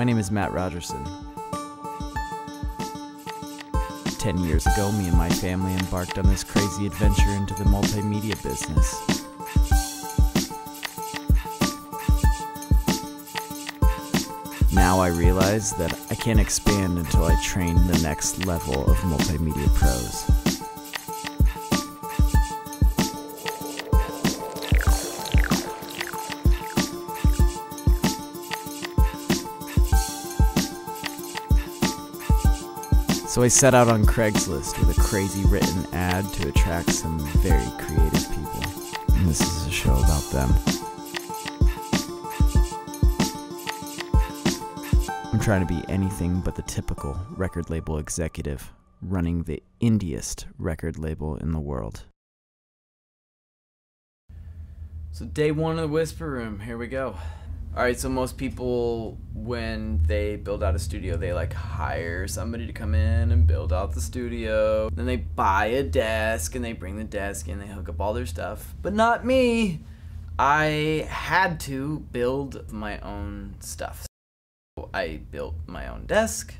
My name is Matt Rodgerson. 10 years ago, me and my family embarked on this crazy adventure into the multimedia business. Now I realize that I can't expand until I train the next level of multimedia pros. So I set out on Craigslist with a crazy written ad to attract some very creative people. And this is a show about them. I'm trying to be anything but the typical record label executive running the indiest record label in the world. So day one of the Whisper Room, here we go. Alright, so most people, when they build out a studio, they like hire somebody to come in and build out the studio. Then they buy a desk and they bring the desk in, they hook up all their stuff. But not me! I had to build my own stuff. So I built my own desk,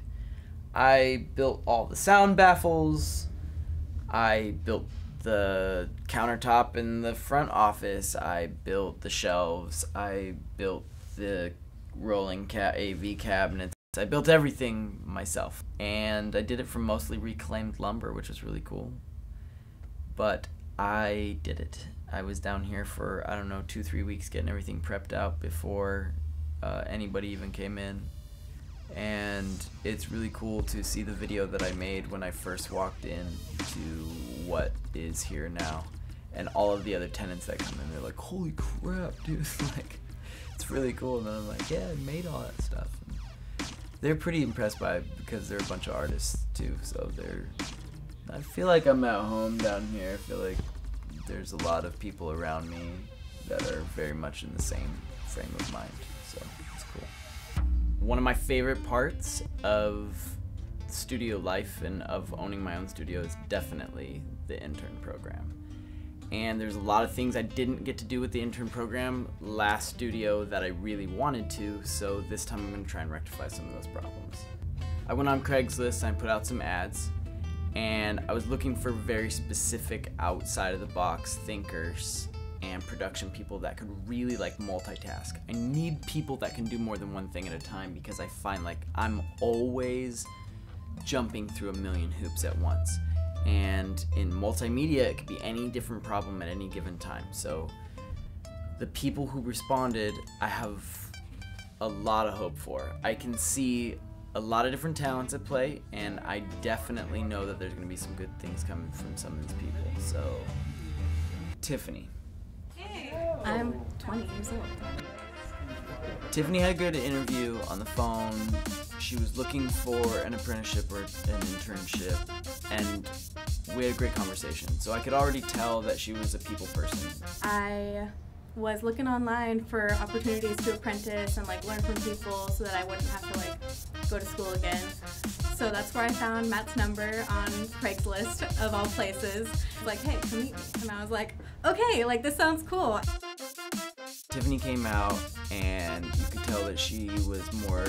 I built all the sound baffles, I built the countertop in the front office, I built the shelves, I built the rolling AV cabinets. I built everything myself, and I did it from mostly reclaimed lumber, which was really cool. But I did it. I was down here for, I don't know, 2-3 weeks getting everything prepped out before anybody even came in. And it's really cool to see the video that I made when I first walked in to what is here now. And all of the other tenants that come in, they're like, holy crap, dude. Like, it's really cool. And then I'm like, yeah, I made all that stuff. And they're pretty impressed by it because they're a bunch of artists too. So I feel like I'm at home down here. I feel like there's a lot of people around me that are very much in the same frame of mind. So it's cool. One of my favorite parts of studio life and of owning my own studio is definitely the intern program. And there's a lot of things I didn't get to do with the intern program last studio that I really wanted to, so this time I'm going to try and rectify some of those problems. I went on Craigslist and I put out some ads, and I was looking for very specific outside of the box thinkers and production people that could really like multitask. I need people that can do more than one thing at a time because I find like I'm always jumping through a million hoops at once. And in multimedia, it could be any different problem at any given time. So the people who responded, I have a lot of hope for. I can see a lot of different talents at play, and I definitely know that there's going to be some good things coming from some of these people. So, Tiffany. I'm 20 years old. Tiffany had a good interview on the phone. She was looking for an apprenticeship or an internship, and we had a great conversation. So I could already tell that she was a people person. I was looking online for opportunities to apprentice and like learn from people so that I wouldn't have to like go to school again. So that's where I found Matt's number on Craigslist of all places. Like, hey, come meet me. And I was like, okay, like this sounds cool. Tiffany came out and you could tell that she was more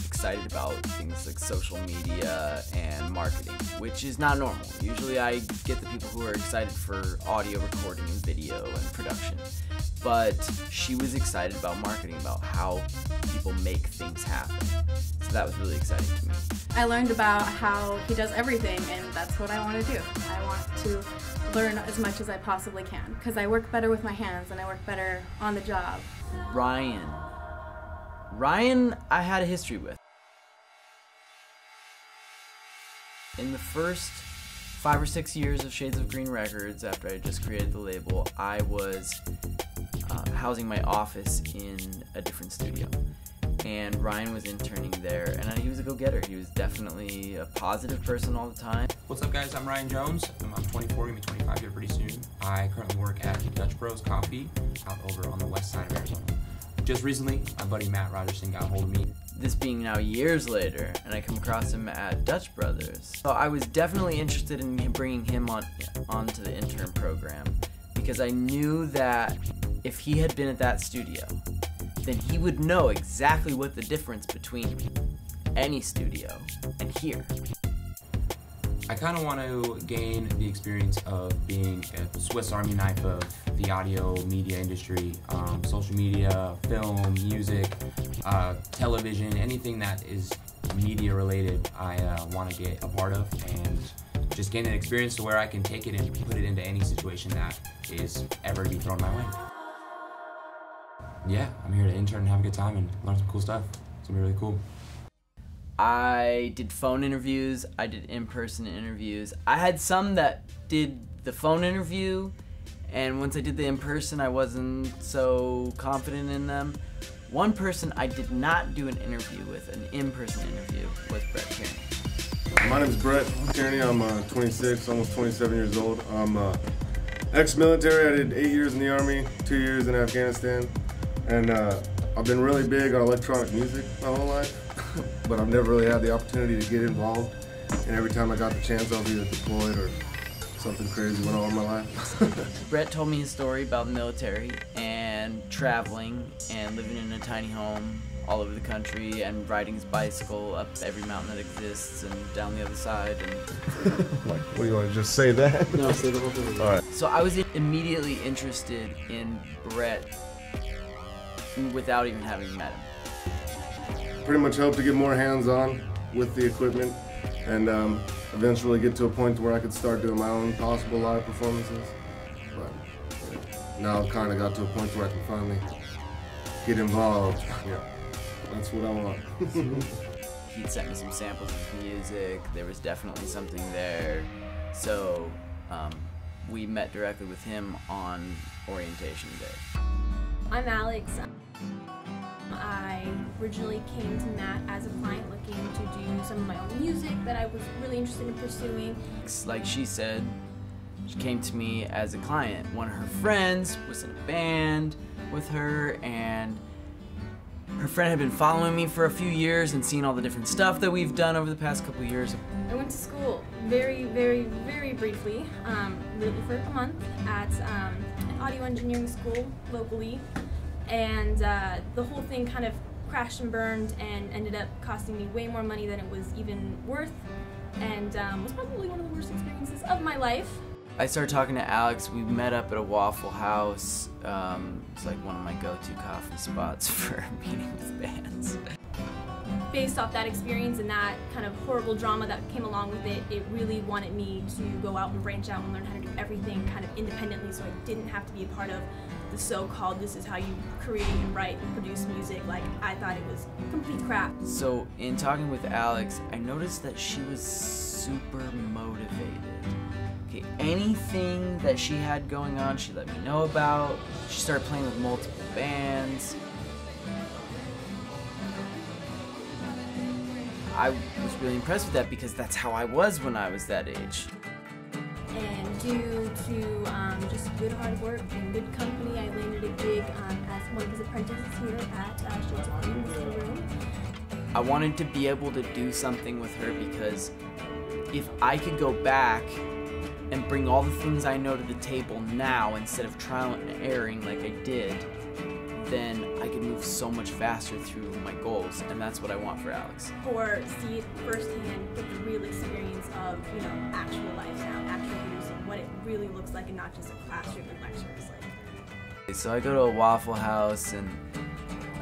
excited about things like social media and marketing, which is not normal. Usually I get the people who are excited for audio recording and video and production, but she was excited about marketing, about how people make things happen. So that was really exciting to me. I learned about how he does everything, and that's what I want to do. I want to learn as much as I possibly can because I work better with my hands and I work better on the job. Ryan I had a history with. In the first 5 or 6 years of Shades of Green Records, after I just created the label, I was housing my office in a different studio. And Ryan was interning there, and he was a go-getter. He was definitely a positive person all the time. What's up, guys? I'm Ryan Jones. I'm 24, gonna be 25 here pretty soon. I currently work at Dutch Bros Coffee out over on the west side of Arizona. Just recently, my buddy Matt Rodgerson got a hold of me. This being now years later, and I come across him at Dutch Brothers. So I was definitely interested in bringing him onto the intern program because I knew that if he had been at that studio then he would know exactly what the difference between any studio and here. I kind of want to gain the experience of being a Swiss Army knife of the audio media industry, social media, film, music, television, anything that is media related. I want to get a part of and just gain an experience to where I can take it and put it into any situation that is ever to be thrown my way. Yeah, I'm here to intern and have a good time and learn some cool stuff. It's gonna be really cool. I did phone interviews, I did in-person interviews. I had some that did the phone interview, and once I did the in-person, I wasn't so confident in them. One person I did not do an interview with, an in-person interview, was Brett Kearney. My name is Brett Kearney. I'm 26, almost 27 years old. I'm ex-military. I did 8 years in the Army, 2 years in Afghanistan, and I've been really big on electronic music my whole life. But I've never really had the opportunity to get involved, and every time I got the chance, I was either deployed or something crazy went on in my life. Brett told me his story about the military and traveling and living in a tiny home all over the country and riding his bicycle up every mountain that exists and down the other side. And Like, what do you want to just say that? no, say the whole thing. All right. So I was immediately interested in Brett without even having met him. Pretty much hope to get more hands-on with the equipment and eventually get to a point where I could start doing my own possible live performances. But now I've kind of got to a point where I can finally get involved. Yeah, that's what I want. He'd sent me some samples of his music. There was definitely something there. So we met directly with him on orientation day. I'm Alex. I originally came to Matt as a client looking to do some of my own music that I was really interested in pursuing. Like she said, she came to me as a client. One of her friends was in a band with her, and her friend had been following me for a few years and seen all the different stuff that we've done over the past couple of years. I went to school very, very, very briefly, really for a month at an audio engineering school locally. And the whole thing kind of crashed and burned and ended up costing me way more money than it was even worth, and was probably one of the worst experiences of my life. I started talking to Alex. We met up at a Waffle House. It's like one of my go-to coffee spots for meeting with bands. Based off that experience and that kind of horrible drama that came along with it, it really wanted me to go out and branch out and learn how to do everything kind of independently, so I didn't have to be a part of the so-called this is how you create and write and produce music. Like, I thought it was complete crap. So in talking with Alex, I noticed that she was super motivated. Okay, anything that she had going on, she let me know about. She started playing with multiple bands. I was really impressed with that because that's how I was when I was that age. And due to just good hard work and good company, I landed a gig as one of his apprentices here at Yucca Taproom. I wanted to be able to do something with her because if I could go back and bring all the things I know to the table now instead of trial and erroring like I did, then I could move so much faster through my goals, and that's what I want for Alex. Or see it firsthand, get the real experience of, you know, actual life sound, actual producing, what it really looks like, and not just a classroom and lectures. So I go to a Waffle House and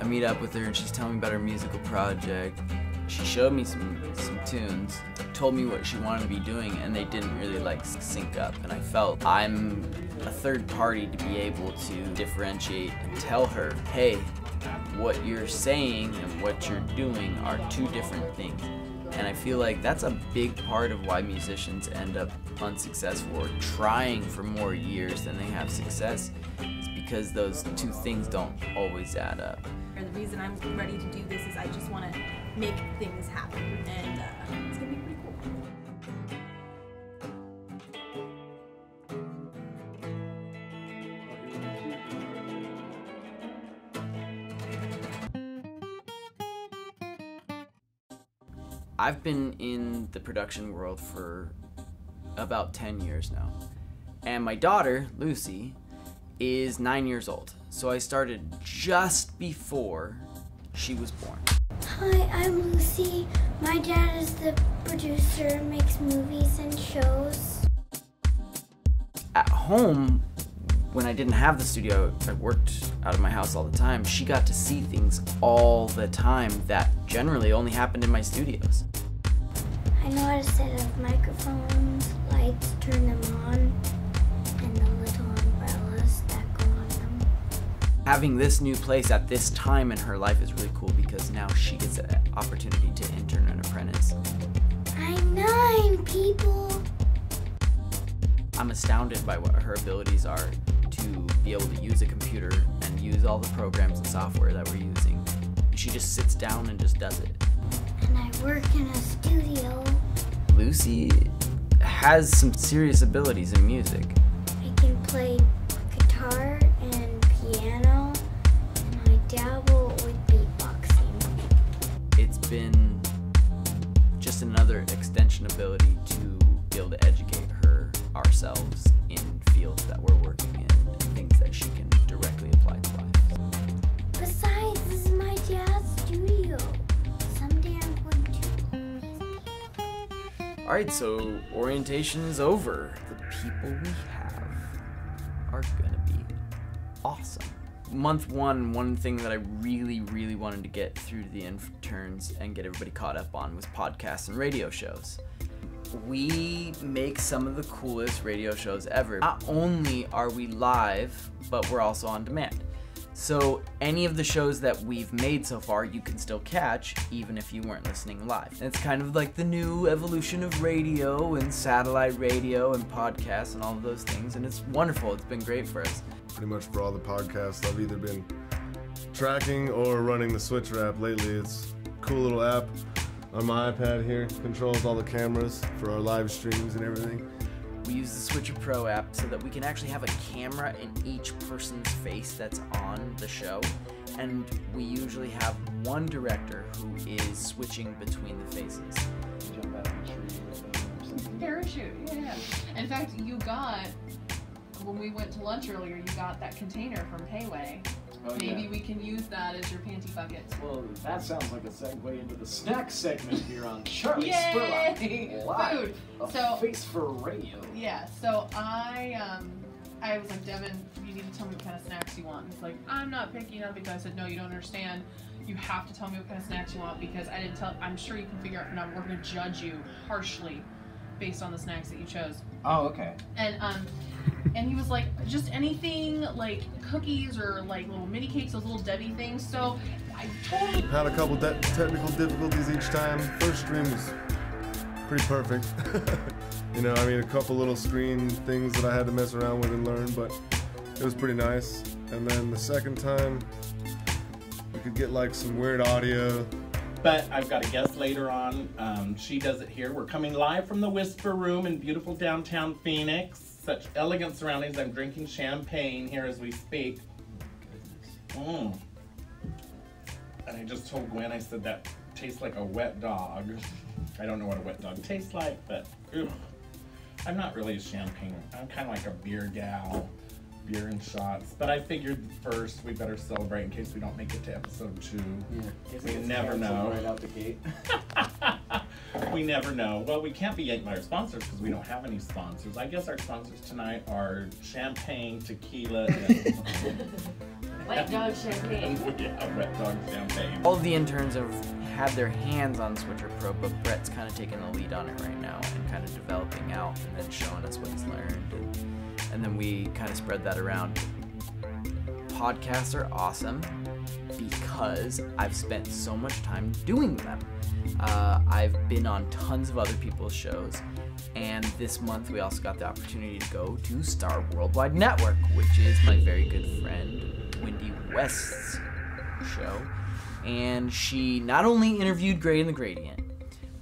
I meet up with her, and she's telling me about her musical project. She showed me some tunes, told me what she wanted to be doing, and they didn't really like sync up, and I felt I'm a third party to be able to differentiate and tell her, hey, what you're saying and what you're doing are two different things. And I feel like that's a big part of why musicians end up unsuccessful or trying for more years than they have success, is because those two things don't always add up. The reason I'm ready to do this is I just want to make things happen, and it's going to be pretty cool. I've been in the production world for about 10 years now, and my daughter, Lucy, is 9 years old. So I started just before she was born. Hi, I'm Lucy. My dad is the producer, makes movies and shows. At home, when I didn't have the studio, I worked out of my house all the time. She got to see things all the time that generally only happened in my studios. I know how to set up microphones, lights, turn them on, and the little umbrellas that go on them. Having this new place at this time in her life is really cool because now she gets an opportunity to intern and apprentice. I'm 9, people. I'm astounded by what her abilities are to be able to use a computer and use all the programs and software that we're using. She just sits down and just does it. And I work in a studio. Lucy has some serious abilities in music. I can play guitar and piano, and I dabble with beatboxing. It's been just another extension ability to be able to educate her ourselves in fields that we're working in and things that she can directly apply to life. Besides, this is my dad's studio. Someday I'm going to own these people. Alright, so orientation is over. The people we have are gonna be awesome. Month one thing that I really wanted to get through to the interns and get everybody caught up on was podcasts and radio shows. We make some of the coolest radio shows ever. Not only are we live, but we're also on demand. So any of the shows that we've made so far, you can still catch, even if you weren't listening live. And it's kind of like the new evolution of radio and satellite radio and podcasts and all of those things, and it's wonderful. It's been great for us. Pretty much for all the podcasts, I've either been tracking or running the Switcher app lately. It's a cool little app on my iPad here. Controls all the cameras for our live streams and everything. We use the Switcher Pro app so that we can actually have a camera in each person's face that's on the show. And we usually have one director who is switching between the faces. Jump out of a tree or something. Parachute, yeah. In fact, you got, when we went to lunch earlier, you got that container from Payway. Oh, Maybe yeah. we can use that as your panty buckets. Well, that sounds like a segue into the snack segment here on Charlie Yay! Spurlock Live. Food. A So- face for radio. Yeah, so I was like, Devin, you need to tell me what kind of snacks you want. And he's like, I'm not picky, not because I said, no, you don't understand. You have to tell me what kind of snacks you want because I didn't tell, I'm sure you can figure out, and we're going to judge you harshly based on the snacks that you chose. Oh, okay. And he was like, just anything like cookies or like little mini cakes, those little Debbie things. So I totally Had a couple technical difficulties each time. First stream was pretty perfect. You know, I mean, a couple little screen things that I had to mess around with and learn, but it was pretty nice. And then the second time, we could get like some weird audio. But I've got a guest later on. She does it here. We're coming live from the Whisper Room in beautiful downtown Phoenix. Such elegant surroundings. I'm drinking champagne here as we speak. And I just told Gwen, I said that tastes like a wet dog. I don't know what a wet dog tastes like, but ugh. I'm not really a champagne. I'm kind of like a beer gal. Beer and shots, but I figured first we better celebrate in case we don't make it to episode 2. Yeah. We never know. Right out the gate. We never know. Well, we can't be yanked by our sponsors because we don't have any sponsors. I guess our sponsors tonight are champagne, tequila, and wet dog champagne. yeah, wet dog champagne. All of the interns have had their hands on Switcher Pro, but Brett's kind of taking the lead on it right now and kind of developing out and then showing us what he's learned. And then we kind of spread that around. Podcasts are awesome because I've spent so much time doing them. I've been on tons of other people's shows, and this month we also got the opportunity to go to Star Worldwide Network, which is my very good friend Wendy West's show. And she not only interviewed Grey&theGradient,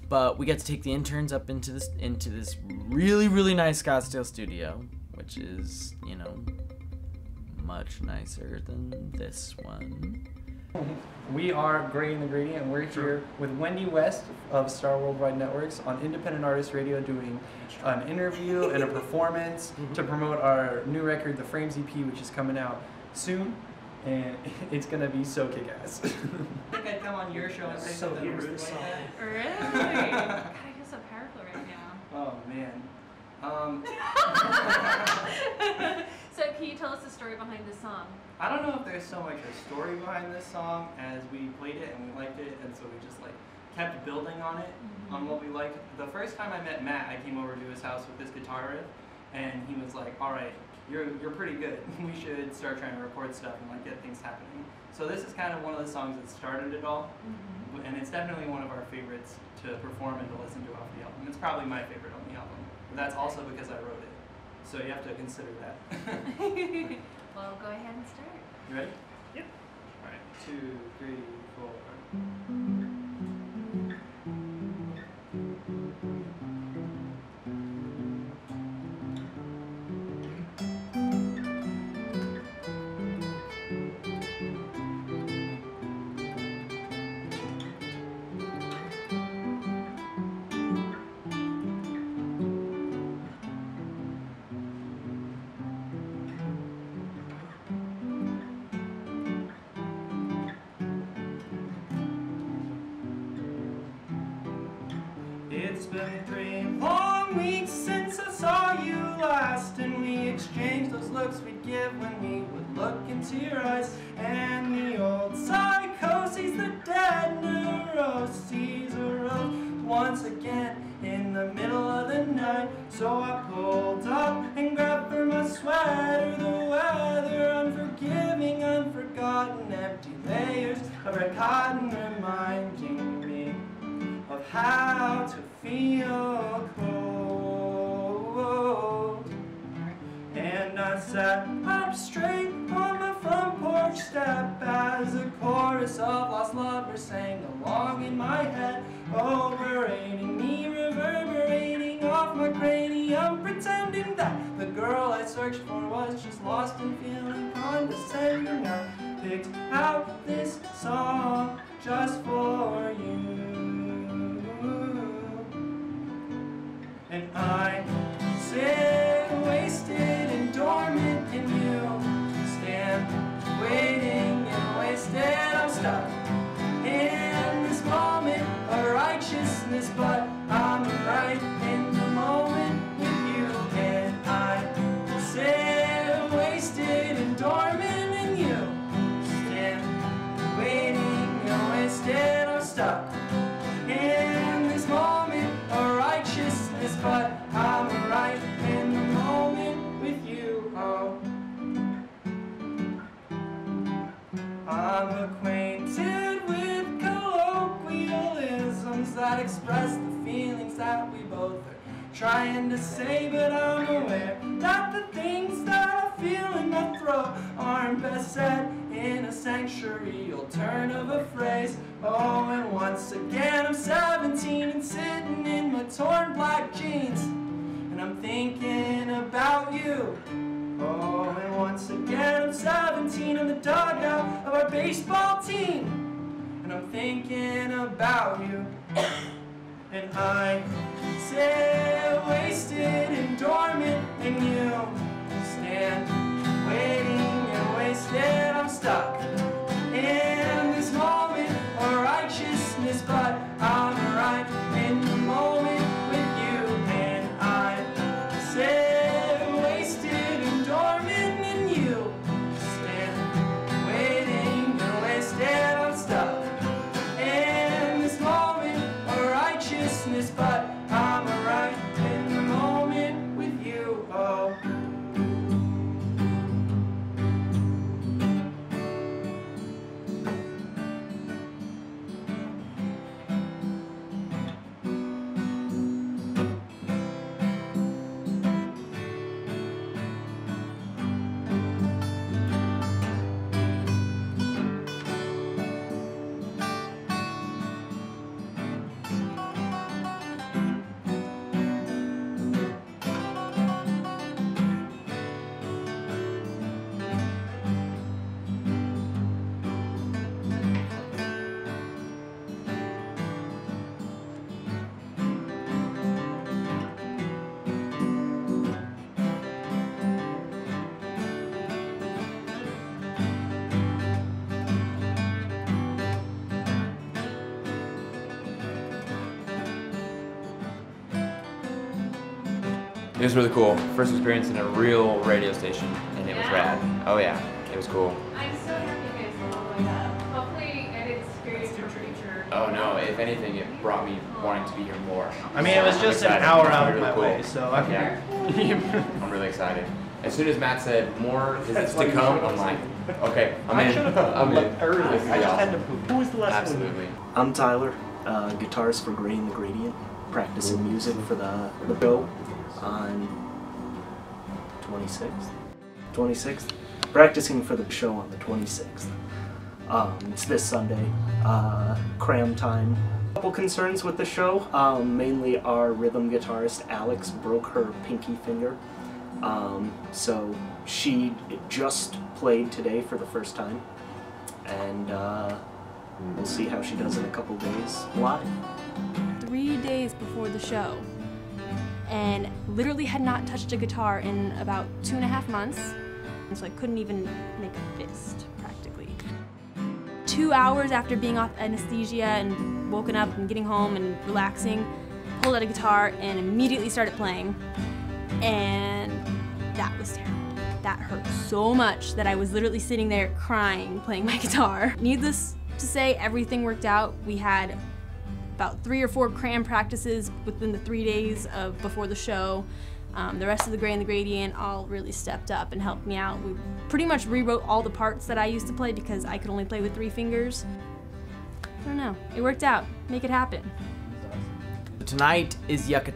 but we got to take the interns up into this really nice Scottsdale studio, which is, you know, much nicer than this one. We are Grey&theGradient, and we're here with Wendy West of Star Worldwide Networks on Independent Artist Radio doing an interview and a performance to promote our new record, The Frames EP, which is coming out soon. and it's gonna be so kick-ass. I think I'd come on your show and say something rude like that. Really? God, I feel so powerful right now. Oh man. So can you tell us the story behind this song? I don't know if there's so much a story behind this song as we played it and we liked it, and so we just like kept building on it, on what we liked. The first time I met Matt, I came over to his house with this guitar riff, and he was like, all right, you're pretty good. We should start trying to record stuff and like get things happening. So this is kind of one of the songs that started it all, and it's definitely one of our favorites to perform and to listen to off the album. It's probably my favorite on the album, but that's also because I wrote it. So you have to consider that. Well, go ahead and start. You ready? Yep. All right, 2, 3, 4. It's been 3 long weeks since I saw you last, and we exchanged those looks we'd give when we would look into your eyes. And the old psychoses, the dead neuroses arose once again in the middle of the night. So I pulled up and grabbed for my sweater, the weather unforgiving, unforgotten, empty layers of red cotton reminding me of how to feel cold. And I sat up straight on my front porch step as a chorus of lost lovers sang along in my head, overrating me, reverberating off my cranium, pretending that the girl I searched for was just lost and feeling condescending. I picked out this song just for you. And I sit wasted and dormant, and you stand waiting and wasted. I'm stuck in this moment of righteousness, but I'm right in the moment with you. And I sit wasted and dormant, and you stand waiting and wasted. I'm stuck in this moment of righteousness, but I'm right in the moment with you. Oh, I'm acquainted with colloquialisms that express the feelings that we both are trying to say, but I'm aware that the things that I feel in my throat aren't best said in a sanctuarial turn of a phrase. Oh, and once again I'm 17 and sitting in my torn black jeans, and I'm thinking about you. Oh, and once again I'm 17 in the dugout of our baseball team, and I'm thinking about you. And I sit wasted and dormant, and you stand waiting and wasted. I'm stuck in this moment of righteousness, but I'm right in the moment with you. And I sit wasted and dormant, and you stand waiting and wasted. I'm stuck in this moment of righteousness, but I'm right in the moment with you. Oh. It was really cool. First experience in a real radio station, and it was rad. Oh yeah, it was cool. I'm so happy you guys followed that. Hopefully, I didn't experience your future. Oh no, if anything, it brought me wanting to be here more. I mean, it was just an hour out of my way, so I yeah. I'm really excited. As soon as Matt said more visits to come, I'm like, okay, I'm in. I'm in. I just had to poop. Who was the last one? Absolutely. I'm Tyler, guitarist for Grey&theGradient, practicing music for the show on 26th? Practicing for the show on the 26th. It's this Sunday, cram time. Couple concerns with the show, mainly our rhythm guitarist Alex broke her pinky finger. So she just played today for the first time, and we'll see how she does in a couple days live. 3 days before the show, and literally had not touched a guitar in about 2.5 months, and so I couldn't even make a fist, practically. 2 hours after being off anesthesia and woken up and getting home and relaxing, pulled out a guitar and immediately started playing, and that was terrible. That hurt so much that I was literally sitting there crying, playing my guitar. Needless to say, everything worked out. We had about 3 or 4 cram practices within the 3 days before the show. The rest of the Grey&theGradient all really stepped up and helped me out. We pretty much rewrote all the parts that I used to play because I could only play with 3 fingers. I don't know, it worked out. Make it happen. Tonight is Yucca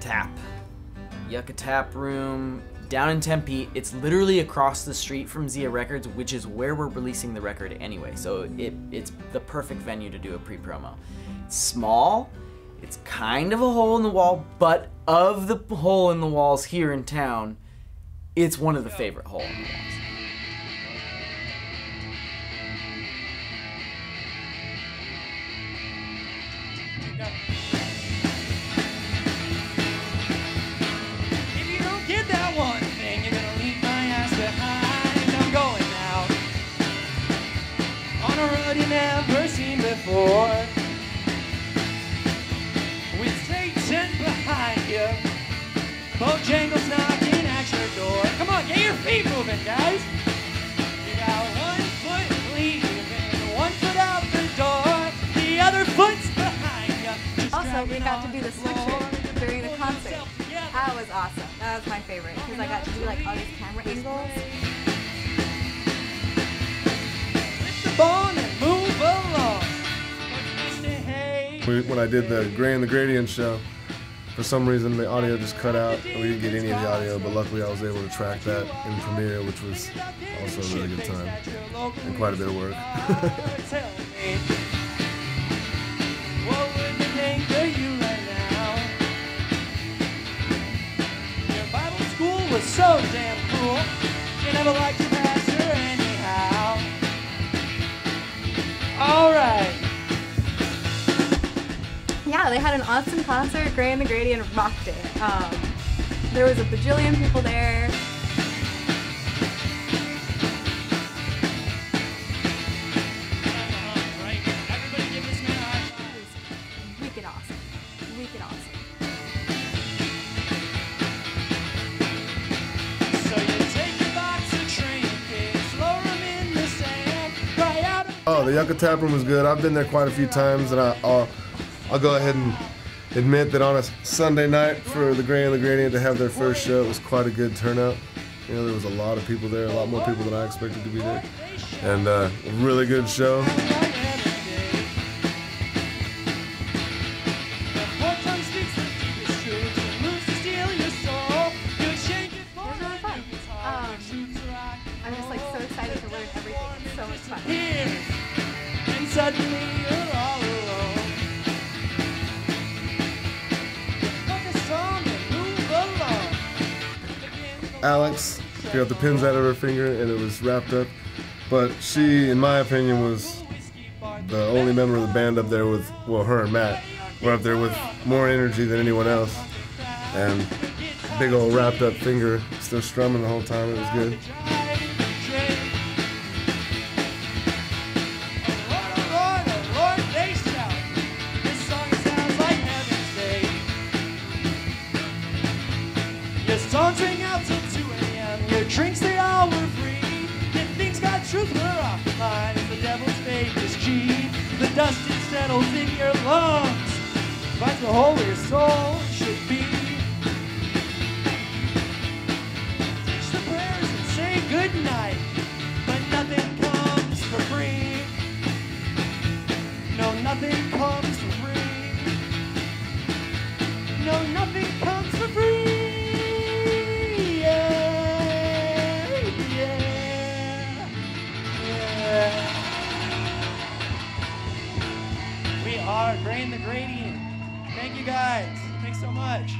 Taproom down in Tempe. It's literally across the street from Zia Records, which is where we're releasing the record anyway, so it's the perfect venue to do a pre-promo. It's small, it's kind of a hole in the wall, but of the hole in the walls here in town, it's one of the favorite hole in the walls. Never seen before, with Satan behind you, Bojangles knocking at your door. Come on, get your feet moving, guys. You got 1 foot leaving, 1 foot out the door, the other foot's behind you. Also, we got to do the switches during the concert. That was awesome. That was my favorite because I got to do like all these camera angles. When I did the Grey&theGradient show, for some reason the audio just cut out. We didn't get any of the audio, but luckily I was able to track that in Premiere, which was also a really good time and quite a bit of work. Your Bible school was so damn cool. You never liked your pastor anyhow. All right. Yeah, they had an awesome concert. Grey&theGradient rocked it. There was a bajillion people there. Everybody give this man a high five. It was wicked awesome. Wicked awesome. So you take your box of trinkets, lower them in the sand, cry out. Oh, the Yucca Taproom was good. I've been there quite a few times, and I'll go ahead and admit that on a Sunday night for the Grey&theGradient to have their first show, it was quite a good turnout. You know, there was a lot of people there, a lot more people than I expected to be there, and a really good show. I'm just like so excited to learn everything. It's so much fun. And suddenly you're all alone. Focus on and move along. Alex got the pins out of her finger and it was wrapped up, but she, in my opinion, was the only member of the band up there with, well, her and Matt were up there with more energy than anyone else, and big old wrapped up finger, still strumming the whole time. It was good. Your song dust, it settles in your lungs. Finds the hole where your soul should be. Teach the prayers and say goodnight, but nothing comes for free. No, nothing comes for free. No, nothing comes for free. We are Grey and the Gradient. Thank you guys. Thanks so much.